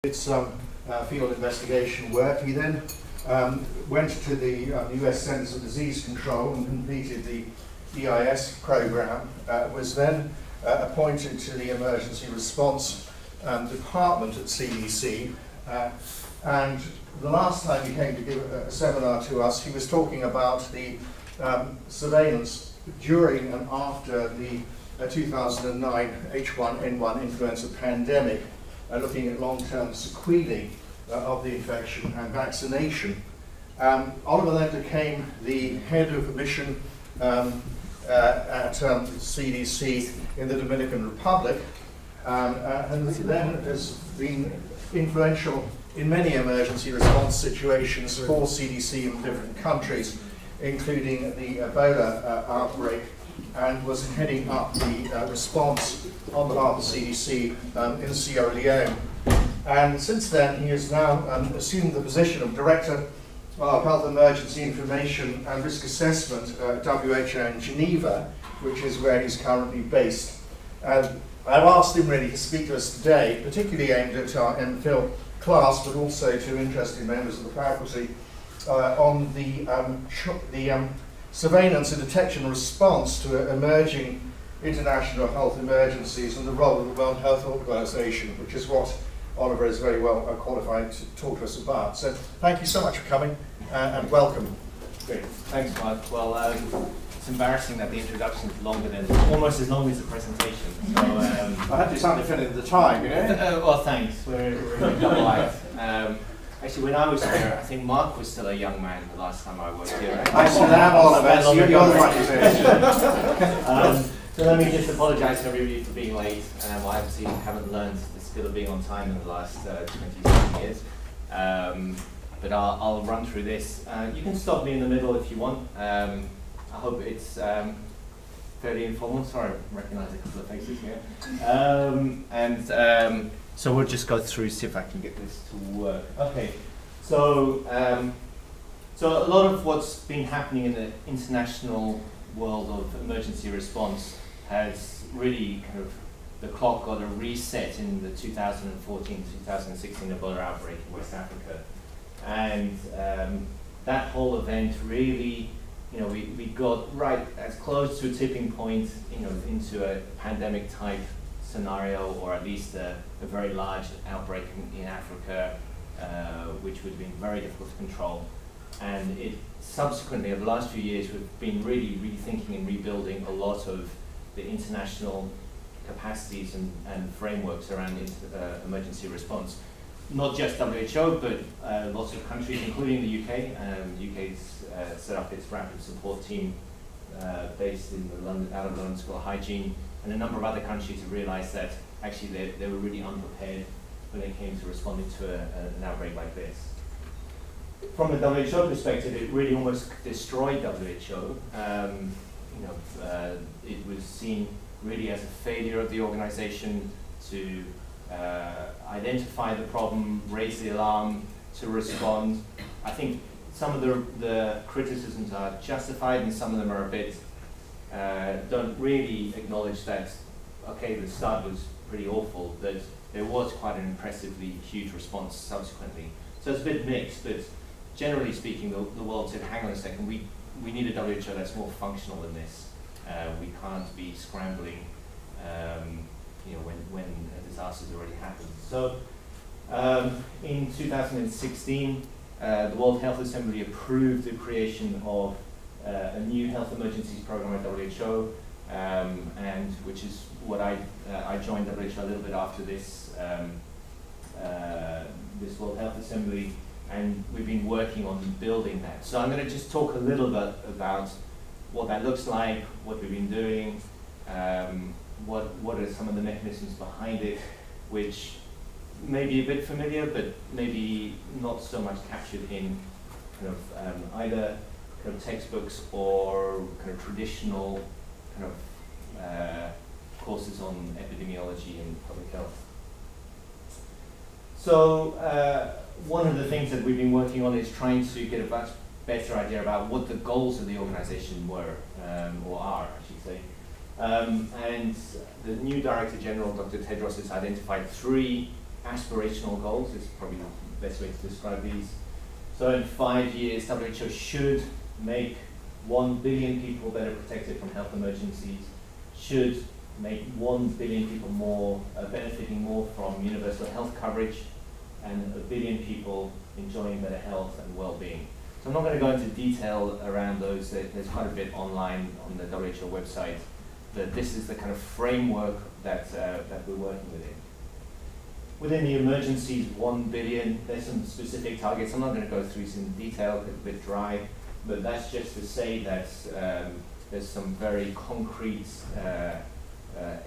Did some field investigation work. He then went to the US Centers for Disease Control and completed the EIOS program, was then appointed to the Emergency Response Department at CDC, and the last time he came to give a seminar to us, he was talking about the surveillance during and after the 2009 H1N1 influenza pandemic, looking at long-term sequelae of the infection and vaccination. Oliver then became the head of mission at CDC in the Dominican Republic, and then has been influential in many emergency response situations for CDC in different countries, including the Ebola outbreak, and was heading up the response on behalf of CDC in Sierra Leone. And since then, he has now assumed the position of Director of Health Emergency Information and Risk Assessment at WHO in Geneva, which is where he's currently based. I've asked him really to speak to us today, particularly aimed at our MPhil class, but also to interested members of the faculty, on the surveillance and detection and response to emerging international health emergencies and the role of the World Health Organization, which is what Oliver is very well qualified to talk to us about. So thank you so much for coming and welcome. Great, thanks Mark. Well, it's embarrassing that the introduction is longer than, almost as long as the presentation. So, I had to sound fit into the time, you know? Well, thanks, we're in double life. Actually, when I was here, I think Mark was still a young man the last time I was here. I still am, Oliver, so you're the right. So let me just apologise to everybody for being late. I obviously haven't learned the skill of being on time in the last 27 years. But I'll run through this. You can stop me in the middle if you want. I hope it's fairly informal. Sorry, I recognise a couple of faces here. So we'll just go through, see if I can get this to work. Okay, so so a lot of what's been happening in the international world of emergency response has really kind of, the clock got a reset in the 2014-2016 Ebola outbreak in West Africa. And that whole event really, you know, we got right as close to a tipping point, you know, into a pandemic type scenario, or at least a very large outbreak in Africa, which would have been very difficult to control. And it subsequently, over the last few years, we've been really rethinking and rebuilding a lot of the international capacities and frameworks around emergency response. Not just WHO, but lots of countries, including the UK. UK's set up its rapid support team based in the out of London School of Hygiene, and a number of other countries have realised that actually they were really unprepared when it came to responding to an outbreak like this. From a WHO perspective, it really almost destroyed WHO. It was seen really as a failure of the organisation to identify the problem, raise the alarm, to respond. I think some of the criticisms are justified, and some of them are a bit don't really acknowledge that, okay, the start was pretty awful, that there was quite an impressively huge response subsequently. So it's a bit mixed, but generally speaking, the world said, hang on a second, we need a WHO that's more functional than this. We can't be scrambling when a disaster's already happened. So in 2016, the World Health Assembly approved the creation of a new health emergencies program at WHO, and which is what I joined WHO a little bit after this this World Health Assembly, and we've been working on building that. So I'm going to just talk a little bit about what that looks like, what we've been doing, what are some of the mechanisms behind it, which may be a bit familiar, but maybe not so much captured in kind of either kind of textbooks or kind of traditional kind of courses on epidemiology and public health. So one of the things that we've been working on is trying to get a much better idea about what the goals of the organization were, or are, I should say. And the new Director General, Dr. Tedros, has identified 3 aspirational goals, is probably the best way to describe these. So in 5 years, WHO should make 1 billion people better protected from health emergencies, should make 1 billion people more benefiting more from universal health coverage, and 1 billion people enjoying better health and well-being. So I'm not going to go into detail around those. There's quite a bit online on the WHO website. But this is the kind of framework that we're working within. Within the emergencies, 1 billion, there's some specific targets. I'm not going to go through some detail, it's a bit dry, but that's just to say that there's some very concrete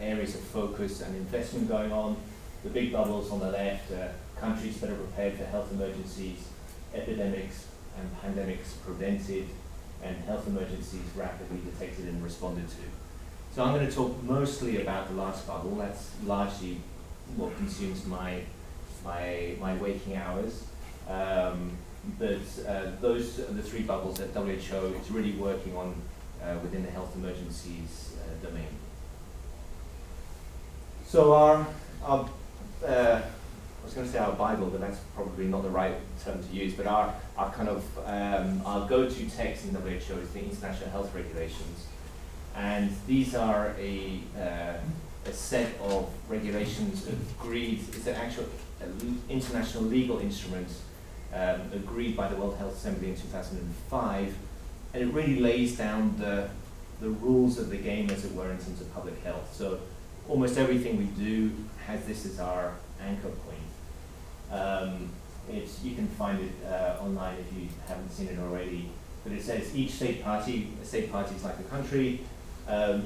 areas of focus and investment going on. The big bubbles on the left, countries that are prepared for health emergencies, epidemics and pandemics prevented, and health emergencies rapidly detected and responded to. So I'm going to talk mostly about the last bubble. That's largely what consumes my waking hours. But those are the 3 bubbles that WHO is really working on within the health emergencies domain. So I was going to say our Bible, but that's probably not the right term to use, but our kind of our go-to text in WHO is the International Health Regulations. And these are a set of regulations agreed, it's an actual international legal instrument agreed by the World Health Assembly in 2005, and it really lays down the rules of the game, as it were, in terms of public health. So almost everything we do has this as our anchor point. You can find it online if you haven't seen it already, but it says each state party is like a country,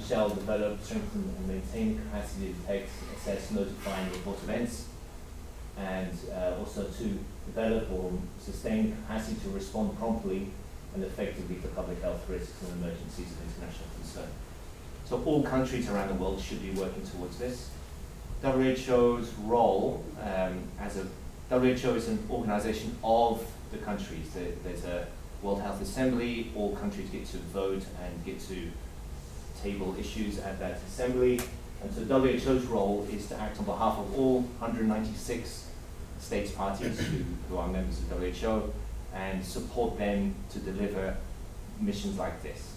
shall develop, strengthen and maintain capacity to detect, assess, notify and report events, and also to develop or sustain capacity to respond promptly and effectively to public health risks and emergencies of international concern. So all countries around the world should be working towards this. WHO's role WHO is an organization of the countries. There's a World Health Assembly, all countries get to vote and get to table issues at that assembly. And so WHO's role is to act on behalf of all 196 states parties who are members of WHO and support them to deliver missions like this.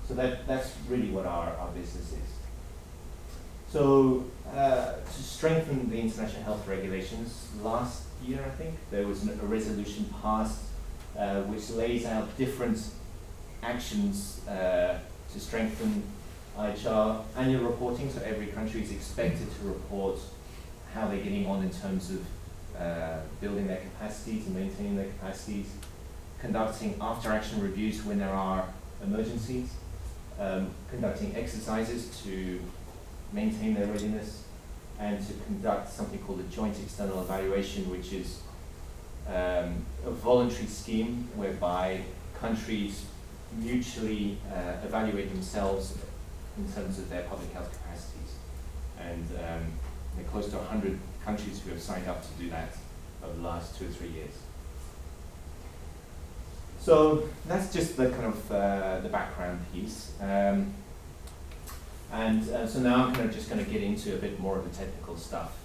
So that's really what our business is. So to strengthen the international health regulations, last year I think, there was a resolution passed which lays out different actions to strengthen IHR annual reporting. So every country is expected to report how they're getting on in terms of building their capacities and maintaining their capacities, conducting after-action reviews when there are emergencies, conducting exercises to maintain their readiness, and to conduct something called a joint external evaluation, which is a voluntary scheme whereby countries mutually evaluate themselves in terms of their public health capacities. And there are close to 100 countries who have signed up to do that over the last 2 or 3 years. So that's just the kind of the background piece. So now I'm just going to get into a bit more of the technical stuff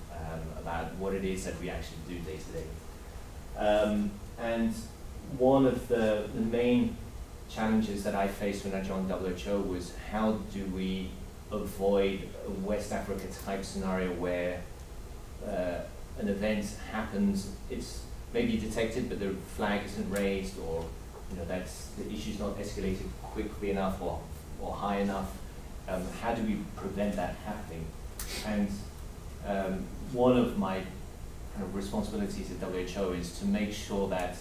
about what it is that we actually do day to day. And one of the main challenges that I faced when I joined WHO was how do we avoid a West Africa type scenario where an event happens, it's maybe detected but the flag isn't raised, or that's the issue's not escalated quickly enough or high enough. How do we prevent that happening? And one of my kind of responsibilities at WHO is to make sure that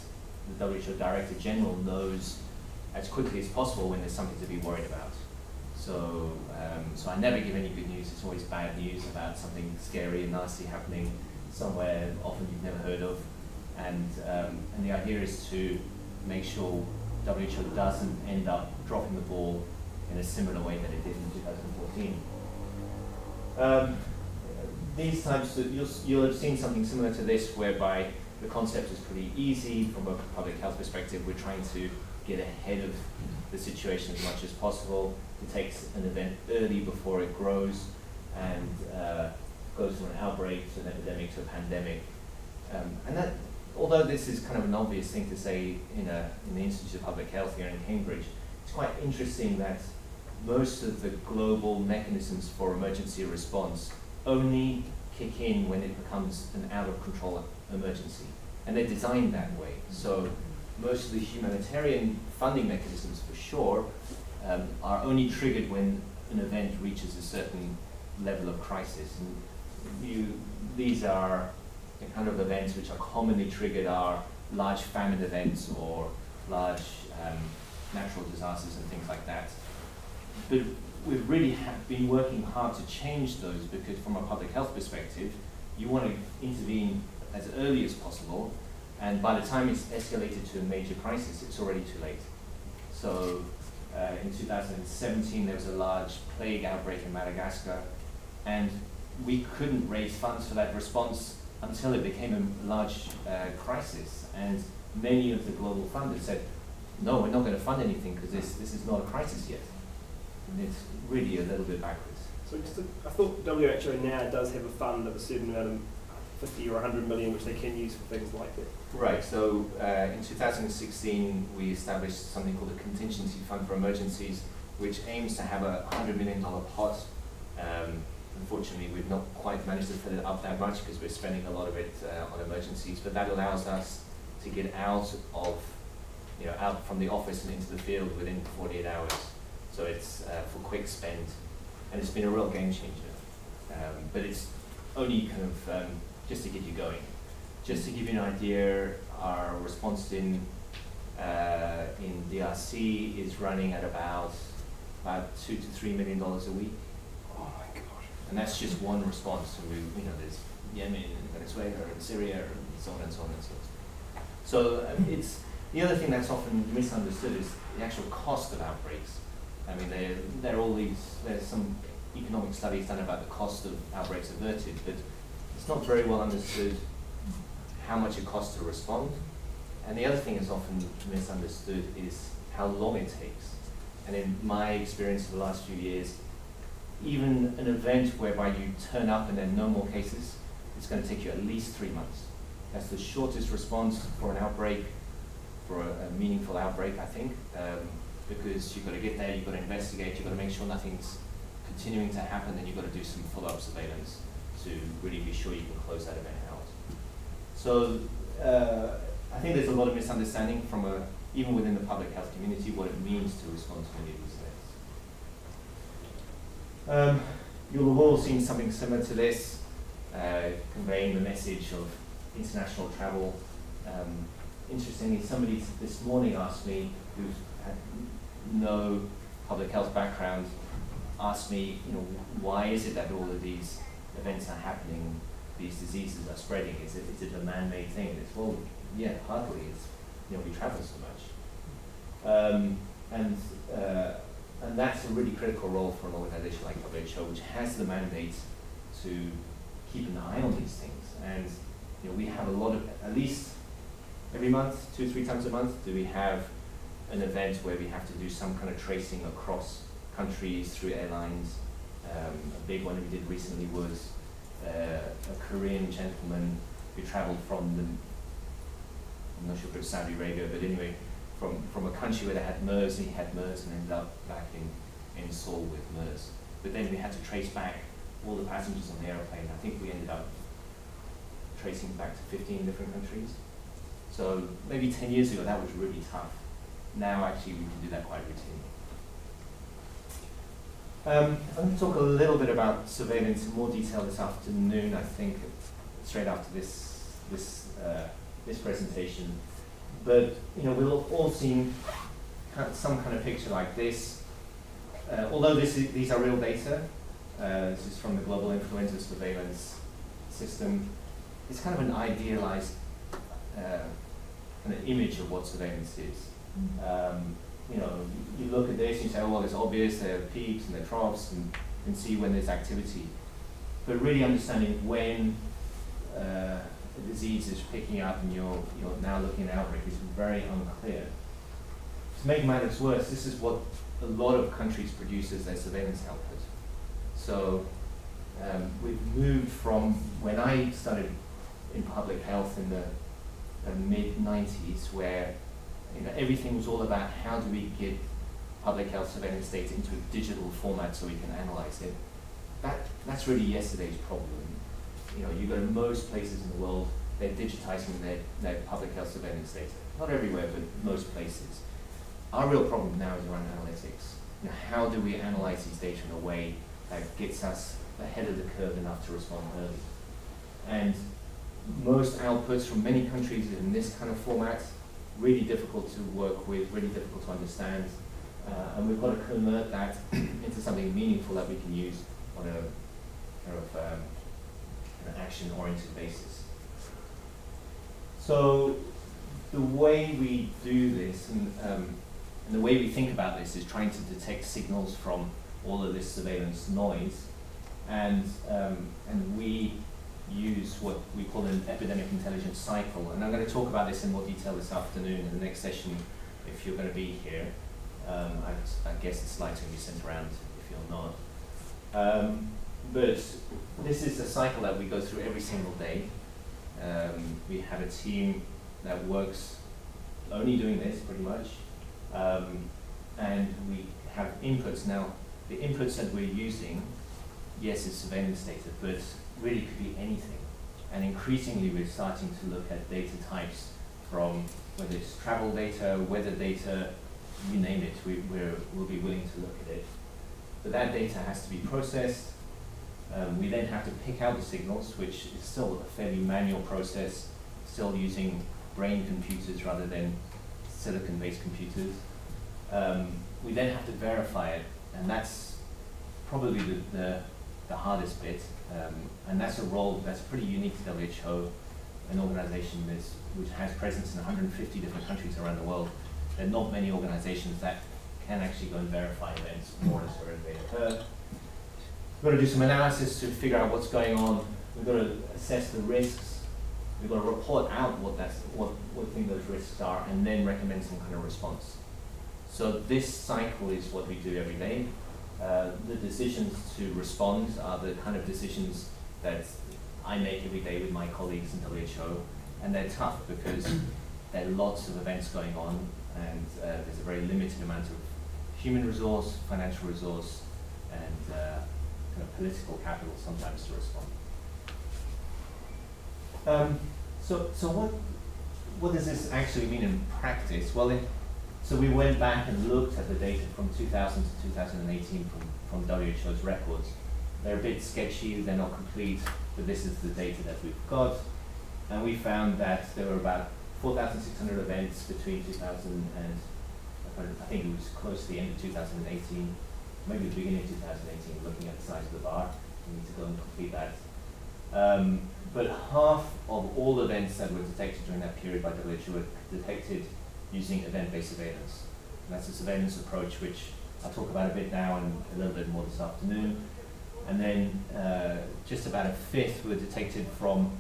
the WHO Director General knows as quickly as possible when there's something to be worried about. So I never give any good news. It's always bad news about something scary and nasty happening somewhere, often you've never heard of. And the idea is to make sure WHO doesn't end up dropping the ball in a similar way that it did in 2014. These times, you'll have seen something similar to this, whereby the concept is pretty easy from a public health perspective. We're trying to get ahead of the situation as much as possible, detect an event early before it grows, and goes from an outbreak to an epidemic to a pandemic. And that, although this is kind of an obvious thing to say in the Institute of Public Health here in Cambridge, it's quite interesting that most of the global mechanisms for emergency response only kick in when it becomes an out of control emergency. And they're designed that way. So most of the humanitarian funding mechanisms, for sure, are only triggered when an event reaches a certain level of crisis. And these are the kind of events which are commonly triggered are large famine events or large natural disasters and things like that. But we've really been working hard to change those, because from a public health perspective, you want to intervene as early as possible, and by the time it's escalated to a major crisis, it's already too late. So in 2017, there was a large plague outbreak in Madagascar, and we couldn't raise funds for that response until it became a large crisis. And many of the global funders said, no, we're not going to fund anything because this is not a crisis yet. And it's really a little bit backwards. So I thought WHO now does have a fund of a certain amount of 50 or 100 million which they can use for things like that. Right, so in 2016 we established something called a contingency fund for emergencies, which aims to have a $100 million pot. Unfortunately, we've not quite managed to fill it up that much because we're spending a lot of it on emergencies, but that allows us to get out from the office and into the field within 48 hours. So it's for quick spend, and it's been a real game changer. But it's only kind of just to get you going. Just to give you an idea, our response in DRC is running at about $2 to $3 million a week. Oh my gosh! And that's just one response. And there's Yemen and Venezuela and Syria and so on and so on and so on. So it's the other thing that's often misunderstood is the actual cost of outbreaks. I mean, there's some economic studies done about the cost of outbreaks averted, but it's not very well understood how much it costs to respond. And the other thing that's often misunderstood is how long it takes. And in my experience of the last few years, even an event whereby you turn up and there are no more cases, it's going to take you at least 3 months. That's the shortest response for an outbreak, for a meaningful outbreak, I think, because you've got to get there, you've got to investigate, you've got to make sure nothing's continuing to happen, and you've got to do some follow-up surveillance to really be sure you can close that event out. So I think there's a lot of misunderstanding from even within the public health community what it means to respond to any of these events. You'll have all seen something similar to this, conveying the message of international travel. Interestingly, somebody this morning asked me, who had no public health background, asked me, why is it that all of these events are happening, these diseases are spreading? Is it a man-made thing? It's, well, yeah, partly. It's, we travel so much. And that's a really critical role for an organization like WHO, which has the mandate to keep an eye on these things. And we have a lot of, at least every month, 2 or 3 times a month, do we have an event where we have to do some kind of tracing across countries through airlines. A big one we did recently was a Korean gentleman who traveled from I'm not sure if it was Saudi Arabia, but anyway, from a country where they had MERS, and he had MERS and ended up back in Seoul with MERS. But then we had to trace back all the passengers on the airplane. I think we ended up tracing back to 15 different countries. So maybe 10 years ago that was really tough. Now actually we can do that quite routinely. I'm going to talk a little bit about surveillance in more detail this afternoon, I think, straight after this presentation. But we've all seen some kind of picture like this. Although these are real data, this is from the global influenza surveillance system. It's kind of an idealized kind of image of what surveillance is. You look at this and you say, oh, well, it's obvious, there are peaks and there are troughs, and you can see when there's activity. But really understanding when a disease is picking up and you're now looking at outbreak is very unclear. To make matters worse, this is what a lot of countries produce as their surveillance output. So we've moved from when I started in public health in the mid-90s, where everything was all about how do we get public health surveillance data into a digital format so we can analyze it. That's really yesterday's problem. You go to most places in the world, they're digitizing their public health surveillance data. Not everywhere, but most places. Our real problem now is around analytics. How do we analyze these data in a way that gets us ahead of the curve enough to respond early? And most outputs from many countries in this kind of format, really difficult to work with, really difficult to understand. And we've got to convert that into something meaningful that we can use on a kind of an action-oriented basis. So the way we do this and the way we think about this is trying to detect signals from all of this surveillance noise, and we use what we call an epidemic intelligence cycle. And I'm going to talk about this in more detail this afternoon in the next session if you're going to be here. I guess the slides will be sent around if you're not. But this is a cycle that we go through every single day. We have a team that works only doing this pretty much. And we have inputs now. The inputs that we're using, yes, is surveillance data, but really could be anything. And increasingly we're starting to look at data types from whether it's travel data, weather data, you name it, we'll be willing to look at it. But that data has to be processed. We then have to pick out the signals, which is still a fairly manual process, still using brain computers rather than silicon-based computers. We then have to verify it, and that's probably the hardest bit. And that's a role that's pretty unique to WHO, an organization which has presence in 150 different countries around the world. There are not many organizations that can actually go and verify events more or less wherever they occur. We've got to do some analysis to figure out what's going on. We've got to assess the risks. We've got to report out what we think those risks are, and then recommend some kind of response. So this cycle is what we do every day. The decisions to respond are the kind of decisions that I make every day with my colleagues in WHO, and they're tough because there are lots of events going on, and there's a very limited amount of human resource, financial resource, and kind of political capital sometimes to respond. So what does this actually mean in practice? Well, so we went back and looked at the data from 2000 to 2018 from WHO's records. They're a bit sketchy, they're not complete, but this is the data that we've got. And we found that there were about 4,600 events between 2000 and, I think it was close to the end of 2018, maybe the beginning of 2018, looking at the size of the bar. We need to go and complete that. But half of all events that were detected during that period by WHO were detected using event-based surveillance. And that's a surveillance approach which I'll talk about a bit now and a little bit more this afternoon. And then just about a fifth were detected from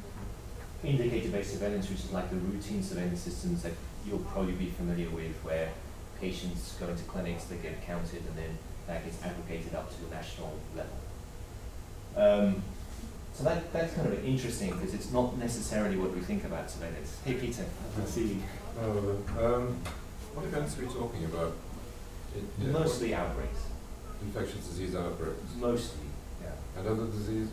indicator-based surveillance, which is like the routine surveillance systems that you'll probably be familiar with, where patients go into clinics, they get counted, and then that gets aggregated up to the national level. So that's kind of interesting because it's not necessarily what we think about surveillance. Hey Peter, I see you. What events are we talking about? Mostly outbreaks. Infectious disease outbreaks. Mostly, yeah. And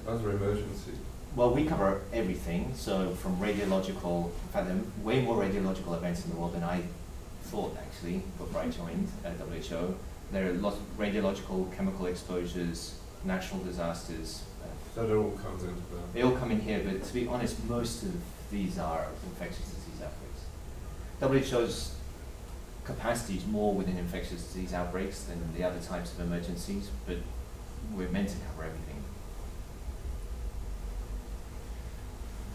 other emergencies? Well, we cover everything, so from radiological, in fact there are way more radiological events in the world than I thought actually before I joined WHO. There are lots of radiological, chemical exposures, natural disasters. That all comes into that. They all come in here, but to be honest, most of these are infectious disease outbreaks. WHO's capacity is more within infectious disease outbreaks than the other types of emergencies, but we're meant to cover everything.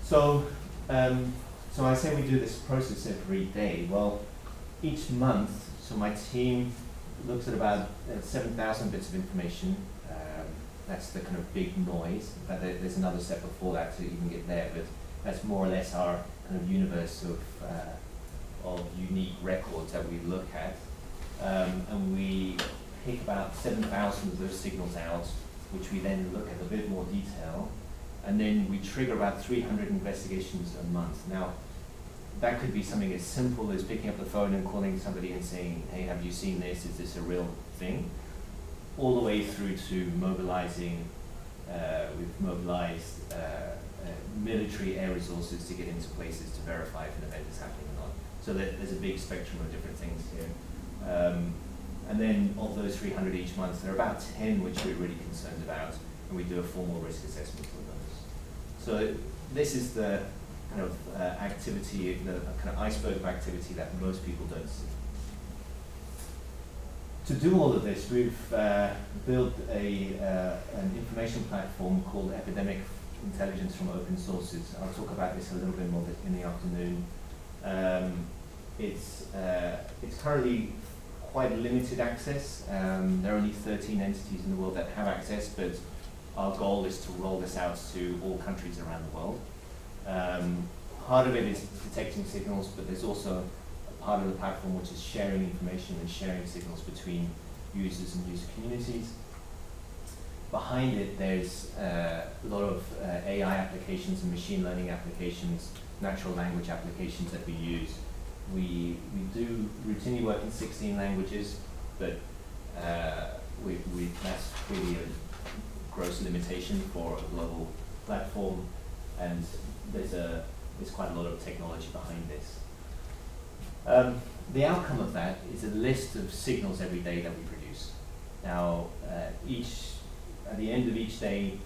So, so I say we do this process every day. Well, each month, so my team looks at about 7,000 bits of information. That's the kind of big noise. In fact, there's another step before that to even get there, but that's more or less our kind of universe of unique records that we look at. And we pick about 7,000 of those signals out which we then look at a bit more detail, and then we trigger about 300 investigations a month. Now, that could be something as simple as picking up the phone and calling somebody and saying, hey, have you seen this? Is this a real thing? All the way through to mobilizing, we've mobilized military air resources to get into places to verify if an event is happening or not. So there's a big spectrum of different things here. And then of those 300 each month, there are about 10 which we're really concerned about, and we do a formal risk assessment for those. So this is the kind of activity, the kind of iceberg of activity that most people don't see. To do all of this, we've built an information platform called Epidemic Intelligence from open sources. I'll talk about this a little bit more in the afternoon. It's currently quite limited access. There are only 13 entities in the world that have access, but our goal is to roll this out to all countries around the world. Part of it is detecting signals, but there's also a part of the platform which is sharing information and sharing signals between users and user communities. Behind it, there's a lot of AI applications and machine learning applications, natural language applications that we use. We do routinely work in 16 languages, but that's really a gross limitation for a global platform, and there's quite a lot of technology behind this. The outcome of that is a list of signals every day that we produce. Now, at the end of each day,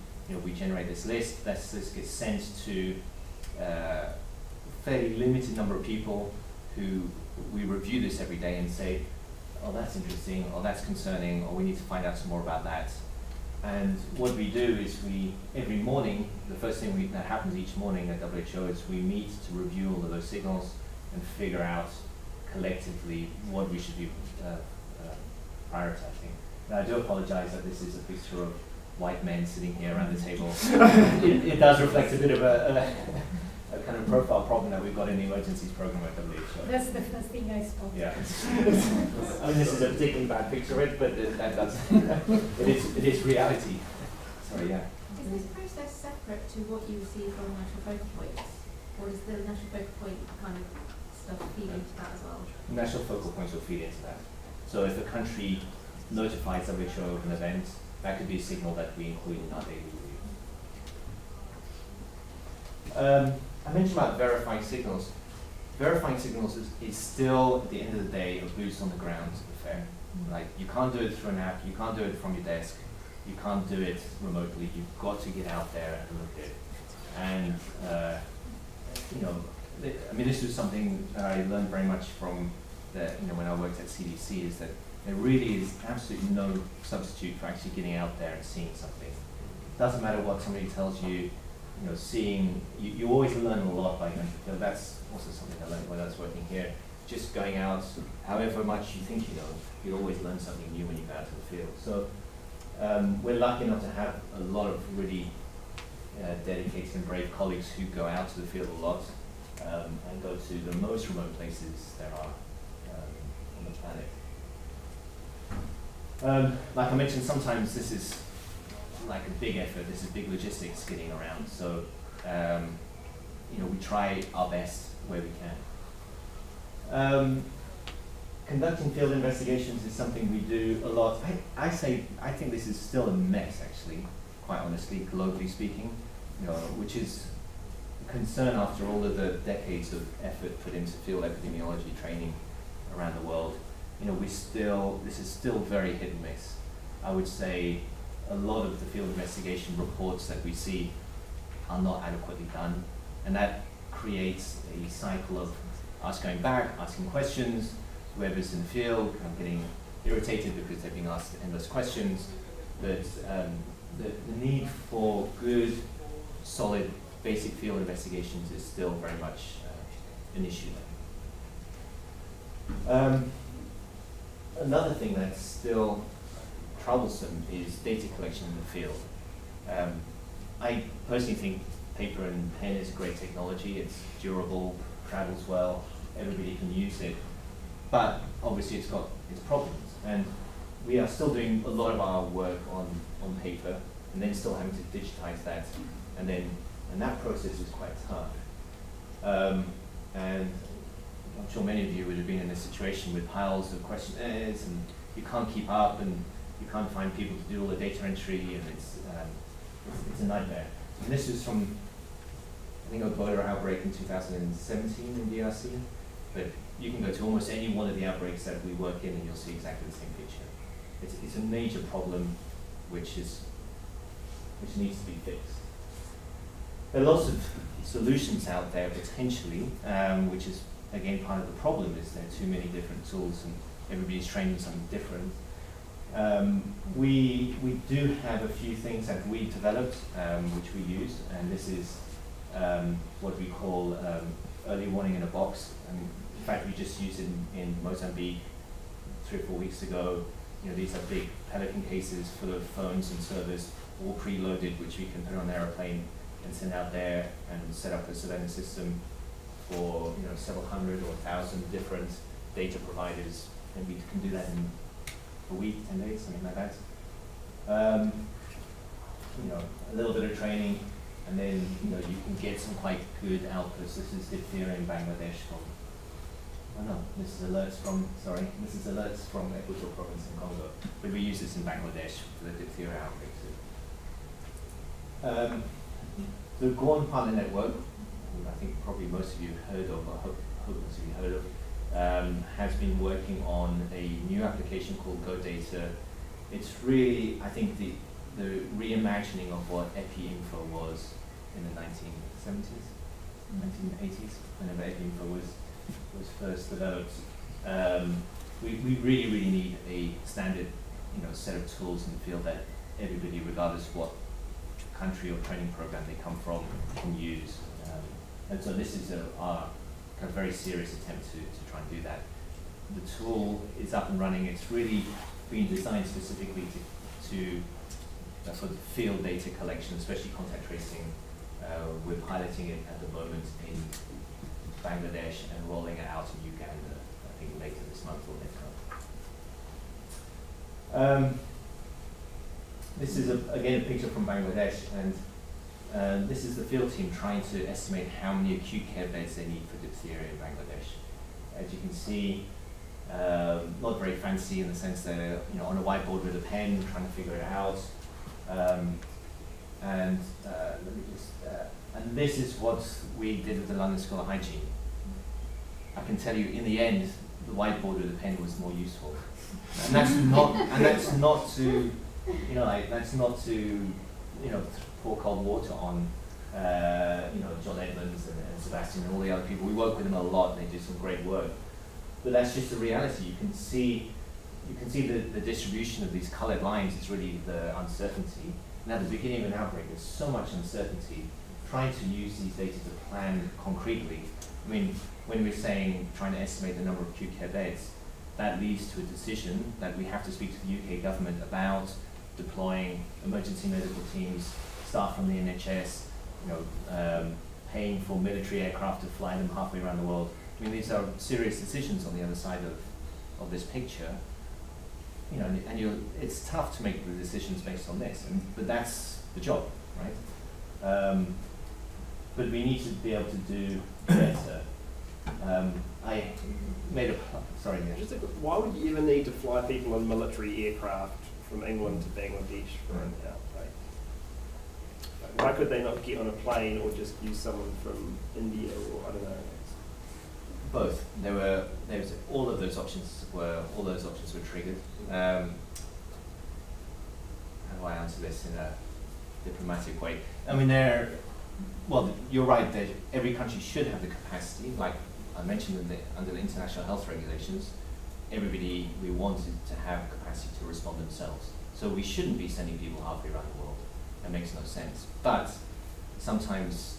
we generate this list. This gets sent to a fairly limited number of people who we review this every day and say, oh, that's interesting, or that's concerning, or we need to find out some more about that. And what we do is every morning, the first thing that happens each morning at WHO is we meet to review all of those signals and figure out collectively what we should be prioritizing. Now, I do apologize that this is a picture of white men sitting here around the table. It does reflect a bit of a kind of profile problem that we've got in the emergencies program at WHO. That's the first thing I spotted. Yeah. I mean, this is a particularly bad picture of it, but it is reality. Sorry, yeah. Is this process separate to what you receive from national focal points? Or does the national focal point kind of stuff feed into that as well? National focal points will feed into that. So if a country notifies WHO of an event, that could be a signal that we include in our daily review. I mentioned about verifying signals. Verifying signals is still, at the end of the day, a boots on the ground affair. Like, you can't do it through an app, you can't do it from your desk, you can't do it remotely. You've got to get out there and look at it. And I mean, this was something that I learned very much from when I worked at CDC, is that there really is absolutely no substitute for actually getting out there and seeing something. It doesn't matter what somebody tells you. Seeing, you always learn a lot by going to the field. That's also something I learned when I was working here. Just going out, however much you think you know, you always learn something new when you go out to the field. So we're lucky enough to have a lot of really dedicated and brave colleagues who go out to the field a lot and go to the most remote places there are on the planet. Like I mentioned, sometimes this is like a big effort. This is big logistics getting around. So, we try our best where we can. Conducting field investigations is something we do a lot. I think this is still a mess, actually, quite honestly, globally speaking, which is a concern after all of the decades of effort put into field epidemiology training around the world. This is still very hit and miss. I would say a lot of the field investigation reports that we see are not adequately done, and that creates a cycle of us going back, asking questions, whoever's in the field getting irritated because they're being asked endless questions. But the need for good, solid, basic field investigations is still very much an issue. Another thing that's still troublesome is data collection in the field. I personally think paper and pen is great technology. It's durable, travels well, everybody can use it. But obviously it's got its problems. And we are still doing a lot of our work on paper. and then still having to digitize that, and that process is quite tough. And I'm sure many of you would have been in this situation with piles of questionnaires, and you can't keep up, and you can't find people to do all the data entry, and it's a nightmare. And this is from, I think, Ebola Outbreak in 2017 in DRC, but you can go to almost any one of the outbreaks that we work in and you'll see exactly the same picture. It's a major problem which needs to be fixed. There are lots of solutions out there potentially, which is again part of the problem, is there are too many different tools and everybody's trained in something different. We do have a few things that we developed, which we use, and this is what we call early warning in a box. In fact, we just used it in Mozambique 3 or 4 weeks ago. These are big Pelican cases full of phones and servers, all preloaded, which we can put on an airplane and send out there and set up a surveillance system for several hundred or 1,000 different data providers, and we can do that in a week, 10 days, something like that. A little bit of training, and then you can get some quite good outputs. This is Diphtheria in Bangladesh this is alerts from Equatorial Province in Congo, but we use this in Bangladesh for the Diphtheria outbreak too. The Gorn Partner Network, I think probably most of you have heard of, or hope most of you heard of, has been working on a new application called GoData. It's really, I think, the reimagining of what EpiInfo was in the 1970s, 1980s, whenever EpiInfo was first developed. We really need a standard, set of tools in the field that everybody, regardless of what country or training program they come from, can use. And so this is our kind of very serious attempt to try and do that. The tool is up and running. It's really been designed specifically to sort of field data collection, especially contact tracing. We're piloting it at the moment in Bangladesh and rolling it out in Uganda, I think later this month or next month. This is again a picture from Bangladesh, and this is the field team trying to estimate how many acute care beds they need for diphtheria in Bangladesh. As you can see, not very fancy in the sense that on a whiteboard with a pen trying to figure it out. And this is what we did at the London School of Hygiene. I can tell you, in the end, the whiteboard with a pen was more useful. And that's not to pour cold water on John Edmonds and Sebastian and all the other people. We work with them a lot, and they do some great work. But that's just the reality. You can see the distribution of these coloured lines is really the uncertainty. And at the beginning of an outbreak, there's so much uncertainty. Trying to use these data to plan concretely. I mean, when we're saying trying to estimate the number of acute care beds, that leads to a decision that we have to speak to the UK government about deploying emergency medical teams, staff from the NHS, paying for military aircraft to fly them halfway around the world. I mean, these are serious decisions on the other side of this picture. It's tough to make the decisions based on this, but that's the job, right? But we need to be able to do better. I made sorry. Yeah. Why would you even need to fly people on military aircraft from England to Bangladesh for an outbreak? Why could they not get on a plane or just use someone from India or I don't know? Both. There was all those options were triggered. How do I answer this in a diplomatic way? I mean, you're right that every country should have the capacity, like I mentioned under the international health regulations, we wanted to have capacity to respond themselves. So we shouldn't be sending people halfway around the world. That makes no sense. But sometimes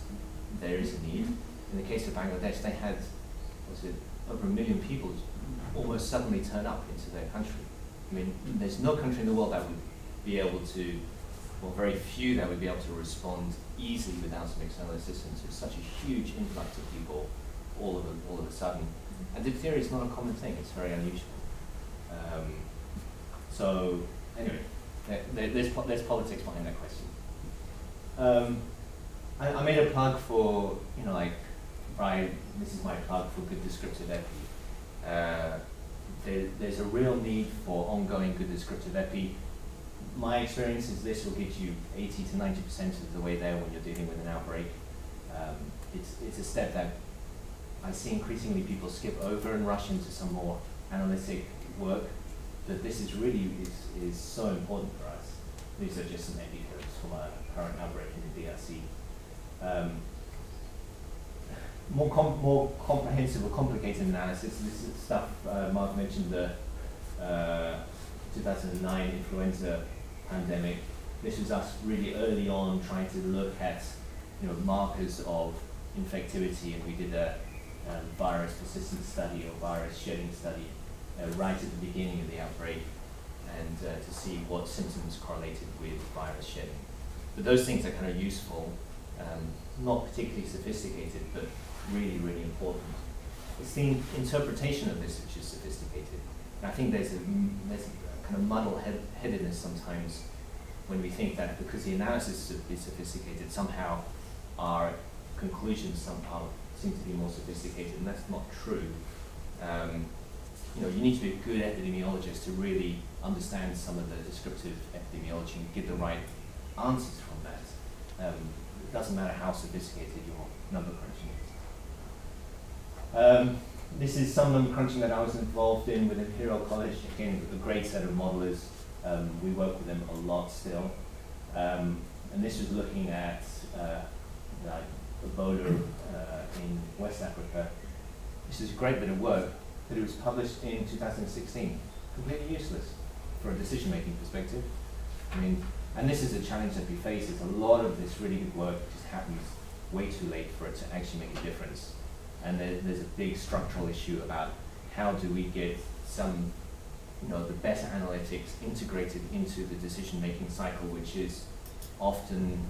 there is a need. In the case of Bangladesh, they had over 1 million people almost suddenly turn up into their country. I mean, there's no country in the world that would be able to, or very few that would be able to respond easily without some external assistance. It's such a huge influx of people all of a sudden. And diphtheria is not a common thing, it's very unusual. So anyway, There's politics behind that question. I made a plug for, like, Brian, this is my plug for good descriptive epi. There's a real need for ongoing good descriptive epi. My experience is this will get you 80 to 90% of the way there when you're dealing with an outbreak. It's a step that I see increasingly people skip over and rush into some more analytic work, but this is really is so important for us. These are just some anecdotes from a current outbreak in the DRC. More comprehensive or complicated analysis. This is stuff Mark mentioned, the 2009 influenza pandemic. This was us really early on trying to look at markers of infectivity, and we did a virus persistence study or virus shedding study right at the beginning of the outbreak, and to see what symptoms correlated with virus shedding. But those things are kind of useful, not particularly sophisticated, but really, really important. It's the interpretation of this which is sophisticated. And I think there's a kind of muddle-headedness sometimes when we think that because the analysis is sophisticated, somehow our conclusions somehow seem to be more sophisticated, and that's not true. You need to be a good epidemiologist to really understand some of the descriptive epidemiology and get the right answers from that. It doesn't matter how sophisticated your number crunching is. This is some number crunching that I was involved in with Imperial College. Again, a great set of modelers. We work with them a lot still. And this was looking at like Ebola in West Africa. This is a great bit of work, but it was published in 2016. Completely useless for a decision-making perspective. And this is a challenge that we face, is a lot of this really good work just happens way too late for it to actually make a difference. And there's a big structural issue about how do we get some, the better analytics integrated into the decision-making cycle, which is often,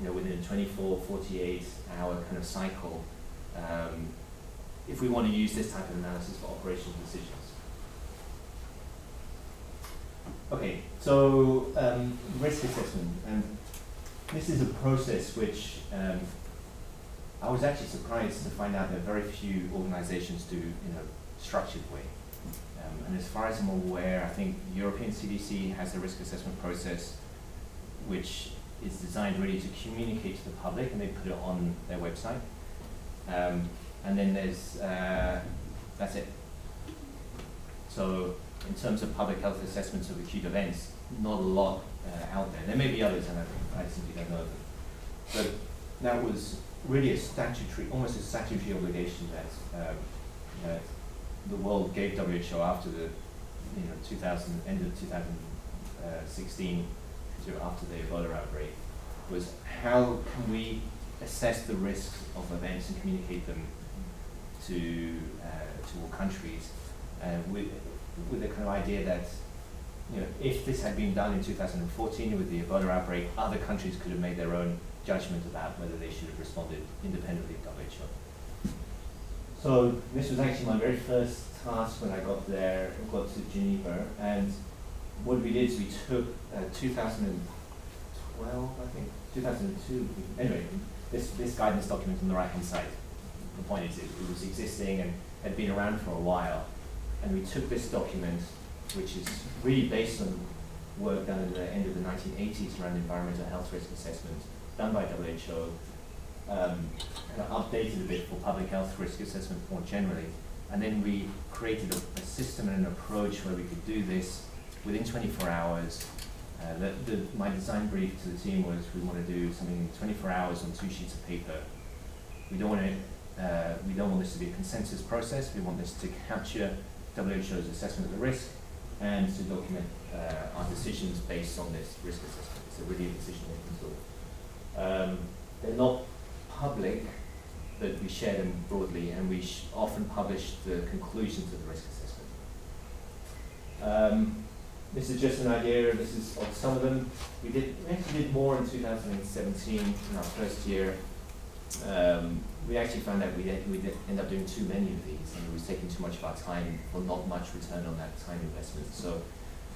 within a 24, 48-hour kind of cycle, if we want to use this type of analysis for operational decisions. Okay, so risk assessment, and this is a process which I was actually surprised to find out that very few organizations do in a structured way. And as far as I'm aware, I think European CDC has a risk assessment process which is designed really to communicate to the public, and they put it on their website. And then there's, that's it. So in terms of public health assessments of acute events, not a lot out there. There may be others, and I simply don't know them. But that was really a statutory, almost a statutory obligation that the world gave WHO after the end of 2016 to after the Ebola outbreak, was how can we assess the risks of events and communicate them to all countries with the kind of idea that if this had been done in 2014 with the Ebola outbreak, other countries could have made their own judgment about whether they should have responded independently of WHO. So this was actually my very first task when I got there, got to Geneva, and what we did is we took 2012, I think, 2002, anyway, this guidance document on the right-hand side. The point is it was existing and had been around for a while, and we took this document, which is really based on work done at the end of the 1980s around environmental health risk assessment, done by WHO, kind of updated a bit for public health risk assessment more generally. And then we created a system and an approach where we could do this within 24 hours. My design brief to the team was we want to do something in 24 hours on 2 sheets of paper. We don't want this to be a consensus process. We want this to capture WHO's assessment of the risk and to document our decisions based on this risk assessment. It's a really decision-making tool. They're not public, but we share them broadly, and we often publish the conclusions of the risk assessment. This is just an idea. This is of some of them. We actually did more in 2017 in our first year. We actually found out we did end up doing too many of these, and it was taking too much of our time for not much return on that time investment. So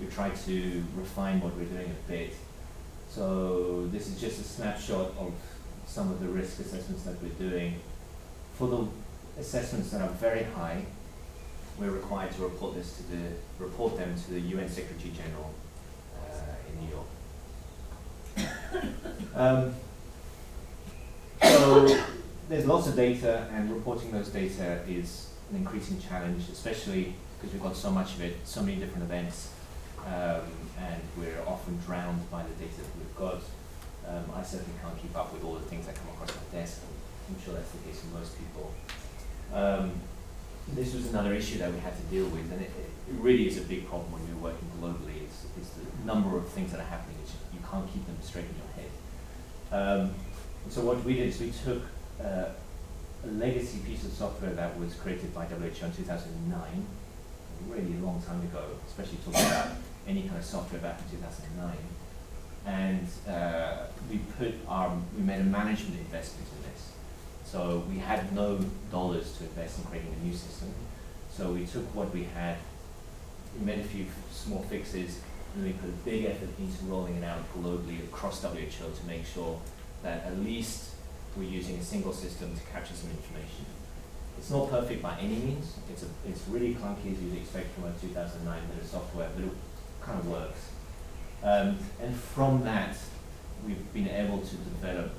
we tried to refine what we're doing a bit. So this is just a snapshot of some of the risk assessments that we're doing. For the assessments that are very high, we're required to report them to the UN Secretary General in New York. So there's lots of data, and reporting those data is an increasing challenge, especially because we've got so much of it, so many different events, and we're often drowned by the data that we've got. I certainly can't keep up with all the things that come across my desk. I'm sure that's the case for most people. This was another issue that we had to deal with, and it really is a big problem when you're working globally. It's the number of things that are happening. You can't keep them straight in your head. So what we did is we took a legacy piece of software that was created by WHO in 2009, really a long time ago, especially talking about any kind of software back in 2009. And we made a management investment in this. So we had no dollars to invest in creating a new system. So we took what we had, we made a few small fixes, and we put a big effort into rolling it out globally across WHO to make sure that at least we're using a single system to capture some information. It's not perfect by any means. It's really clunky, as you'd expect from a 2009 bit of software, but it kind of works. And from that, we've been able to develop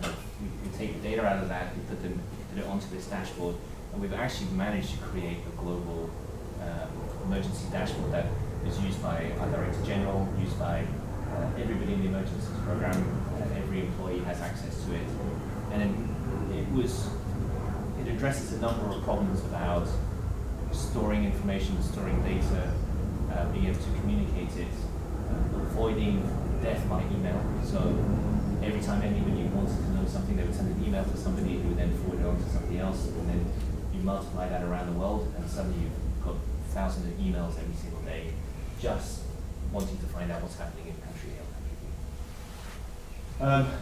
we take the data out of that, we put it onto this dashboard, and we've actually managed to create a global emergency dashboard that is used by our Director General, used by everybody in the emergencies program. Every employee has access to it, and it addresses a number of problems about storing information, storing data, being able to communicate it, avoiding death by email. So every time anybody wanted to know something, they would send an email to somebody who would then forward it on to somebody else, and then you multiply that around the world, and suddenly you've got thousands of emails every single day just wanting to find out what's happening in country A or country B.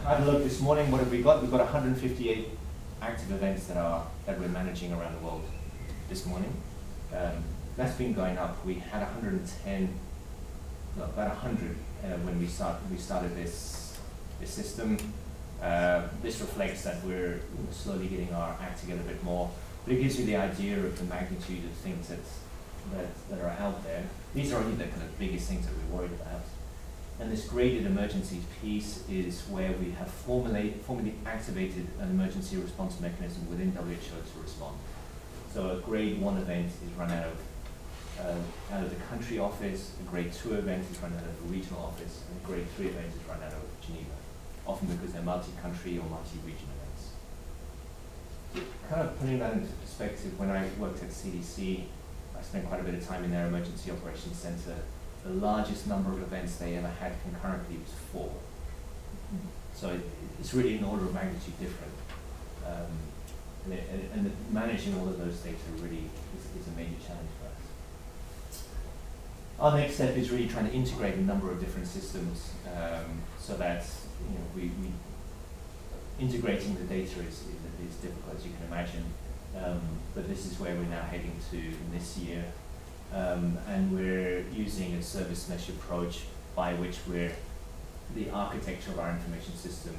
I had a look this morning. What have we got? We've got 158 active events that we're managing around the world this morning. That's been going up. We had 110, no, about 100 when we started this system. This reflects that we're slowly getting our act together a bit more, but it gives you the idea of the magnitude of things that are out there. These are only the kind of biggest things that we're worried about. And this graded emergencies piece is where we have formally activated an emergency response mechanism within WHO to respond. So a grade 1 event is run out of the country office, a grade 2 event is run out of the regional office, and a grade 3 event is run out of Geneva, often because they're multi-country or multi-region events. Kind of putting that into perspective, when I worked at CDC, I spent quite a bit of time in their emergency operations center. The largest number of events they ever had concurrently was 4. So it's really an order of magnitude different. And managing all of those data really is a major challenge for us. Our next step is really trying to integrate a number of different systems so that we integrating the data is difficult, as you can imagine. But this is where we're now heading to in this year. And we're using a service mesh approach by which the architecture of our information system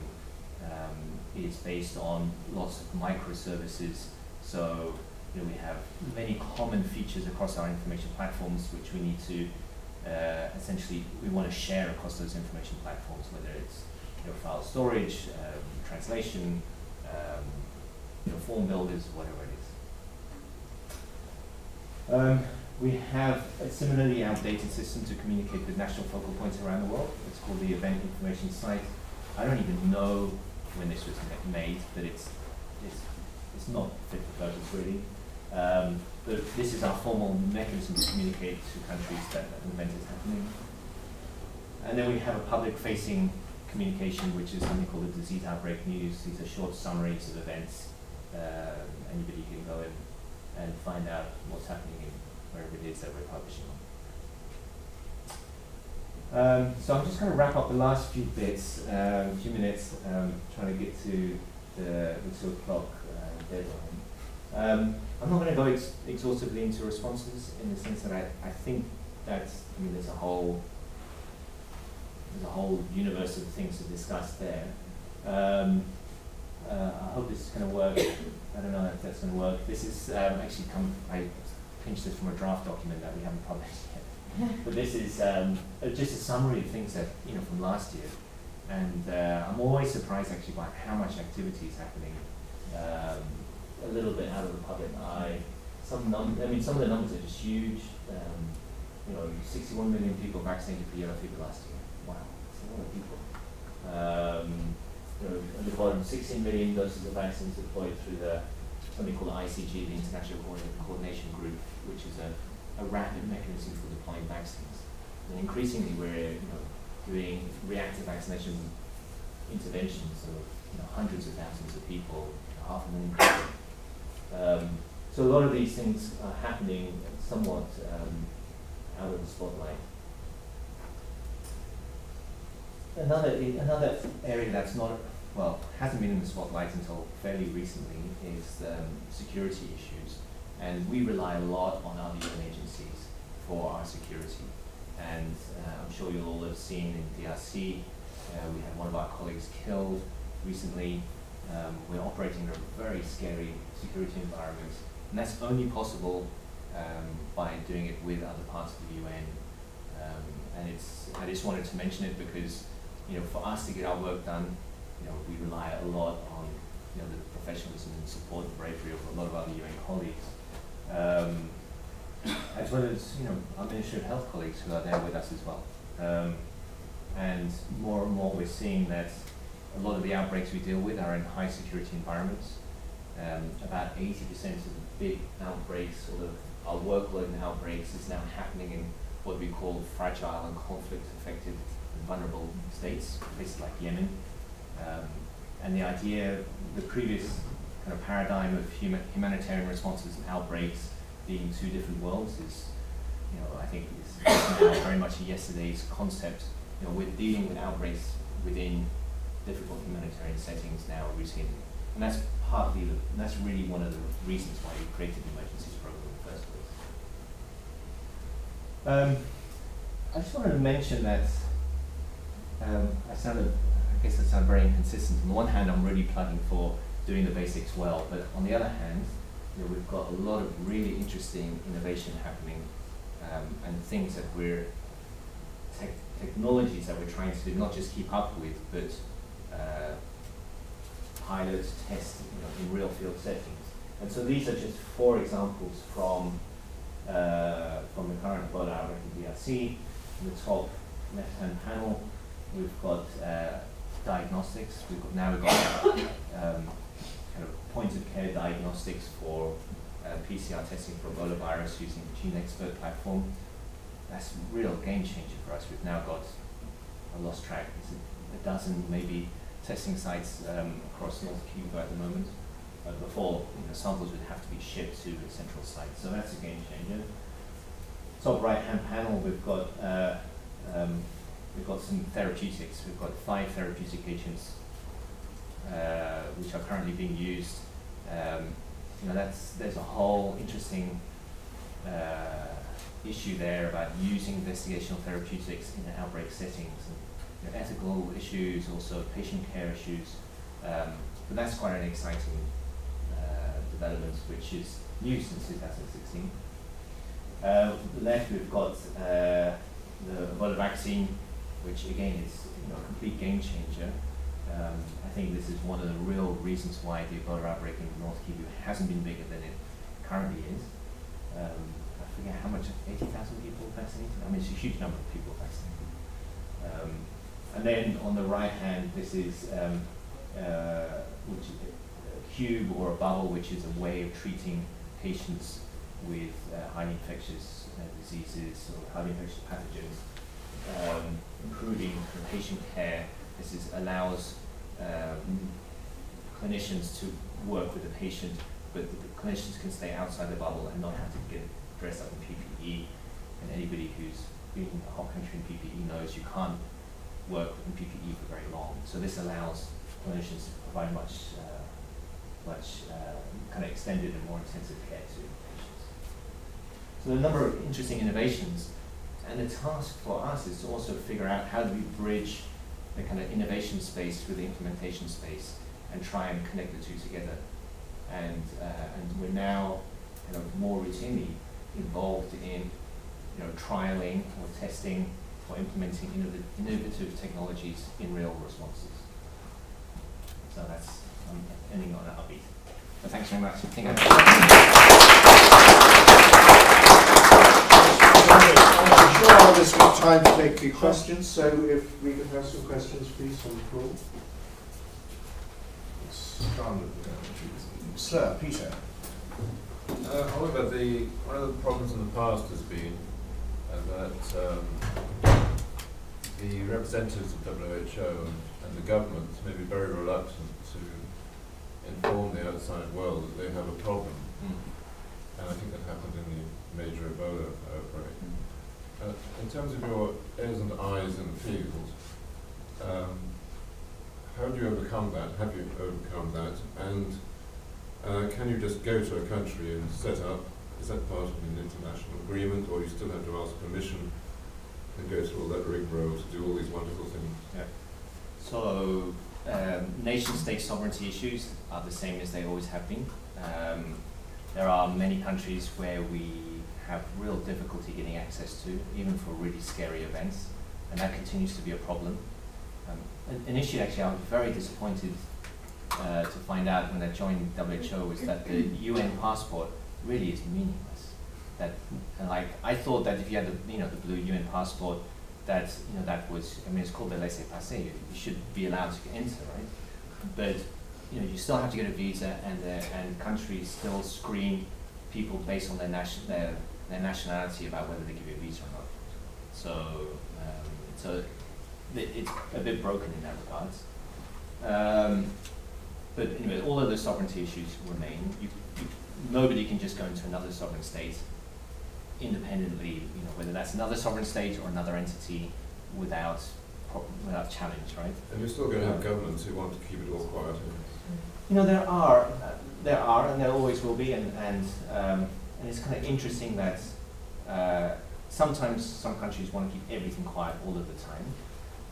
is based on lots of microservices. So we have many common features across our information platforms, which we need to essentially we want to share across those information platforms, whether it's file storage, translation, form builders, whatever it is. We have a similarly outdated system to communicate with national focal points around the world. It's called the Event Information Site. I don't even know when this was made, but it's not fit for purpose really. But this is our formal mechanism to communicate to countries that an event is happening. And then we have a public-facing communication, which is something called the disease outbreak news. These are short summaries of events. Anybody can go in and find out what's happening in wherever it is that we're publishing on. So I'm just going to wrap up the last few bits, few minutes, trying to get to the 2 o'clock deadline. I'm not going to go exhaustively into responses in the sense that I think that, I mean, there's a whole universe of things to discuss there. I hope this is going to work. I don't know if that's going to work. This is actually I pinched this from a draft document that we haven't published yet. But this is just a summary of things that, from last year. And I'm always surprised actually by how much activity is happening a little bit out of the public eye. Some of the numbers are just huge. 61 million people vaccinated for yellow fever last year. Wow, that's a lot of people. At the bottom, 16 million doses of vaccines deployed through something called the ICG, the International Coordination Group, which is a rapid mechanism for deploying vaccines. And increasingly, we're doing reactive vaccination interventions of hundreds of thousands of people, 500,000 people. So a lot of these things are happening somewhat out of the spotlight. Another area that's hasn't been in the spotlight until fairly recently is security issues, and we rely a lot on other UN agencies for our security. And I'm sure you'll all have seen in DRC, we had one of our colleagues killed recently. We're operating in a very scary security environment, and that's only possible by doing it with other parts of the UN. I just wanted to mention it because, for us to get our work done, we rely a lot on, the professionalism and support and bravery of a lot of other UN colleagues, as well as, our Ministry of Health colleagues who are there with us as well. And more we're seeing that a lot of the outbreaks we deal with are in high security environments. About 80% of the big outbreaks, or our workload in outbreaks, is now happening in what we call fragile and conflict-affected and vulnerable states, places like Yemen. And the idea, the previous kind of paradigm of humanitarian responses and outbreaks being two different worlds is, I think is now very much a yesterday's concept. We're dealing with outbreaks within difficult humanitarian settings now routinely. And that's that's really one of the reasons why we created the Emergencies program in the first place. I just wanted to mention that I guess I sound very inconsistent. On the one hand, I'm really plugging for doing the basics well, but on the other hand, we've got a lot of really interesting innovation happening, and things that technologies that we're trying to do, not just keep up with, but pilot, test, in real field settings. And so these are just 4 examples from the current Ebola outbreak in DRC. In the top left-hand panel, we've got diagnostics. We've got kind of point-of-care diagnostics for PCR testing for Ebola virus using the GeneXpert platform. That's a real game changer for us. We've now got, I lost track, a dozen maybe testing sites across North Cuba at the moment. Before, samples would have to be shipped to a central site. So that's a game changer. Top right-hand panel, we've got some therapeutics. We've got 5 therapeutic agents which are currently being used. There's a whole interesting issue there about using investigational therapeutics in outbreak settings, and ethical issues, also patient care issues. But that's quite an exciting development, which is new since 2016. The left, we've got the Ebola vaccine, which again is a complete game changer. I think this is one of the real reasons why the Ebola outbreak in North Cuba hasn't been bigger than it currently is. I forget how much, 80,000 people vaccinated? I mean, it's a huge number of people vaccinated. And then on the right hand, this is which is a cube or a bubble, which is a way of treating patients with highly infectious diseases or highly infectious pathogens, improving patient care. This allows clinicians to work with the patient, but the clinicians can stay outside the bubble and not have to get dressed up in PPE. And anybody who's been in a hot country in PPE knows you can't work in PPE for very long. So this allows clinicians to provide much kind of extended and more intensive care to patients. So there are a number of interesting innovations, and the task for us is to also figure out how do we bridge the kind of innovation space with the implementation space and try and connect the two together. And we're now kind of more routinely involved in trialing or testing or implementing innovative technologies in real responses. So that's ending on an upbeat. But thanks very much. I think I'm sure I'll just have time to take a few questions, so if we could have some questions please on the floor. Sir, Peter. Oliver, one of the problems in the past has been that the representatives of WHO and the government may be very reluctant to inform the outside world that they have a problem. And I think that happened in the major Ebola outbreak. In terms of your ears and eyes in the field, how do you overcome that? Have you overcome that? And can you just go to a country and set up? Is that part of an international agreement, or you still have to ask permission and go through all that rigmarole to do all these wonderful things? Yeah. So nation-state sovereignty issues are the same as they always have been. There are many countries where we have real difficulty getting access to, even for really scary events, and that continues to be a problem. An issue actually I was very disappointed to find out when I joined WHO was that the UN passport really is meaningless. That I thought that if you had the blue UN passport, that that was, I mean, it's called the laissez-passer. You should be allowed to enter, right? But you still have to get a visa, and countries still screen people based on their nationality about whether they give you a visa or not. So it's a bit broken in that regard. But anyway, all of the sovereignty issues remain. Nobody can just go into another sovereign state independently, whether that's another sovereign state or another entity without challenge, right? And you're still going to have governments who want to keep it all quiet. There are, and there always will be, and it's kind of interesting that sometimes some countries want to keep everything quiet all of the time,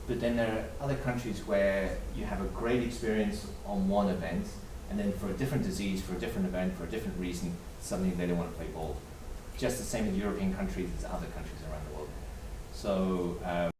but then there are other countries where you have a great experience on one event, and then for a different disease, for a different event, for a different reason, suddenly they don't want to play ball. Just the same in European countries as other countries around the world. So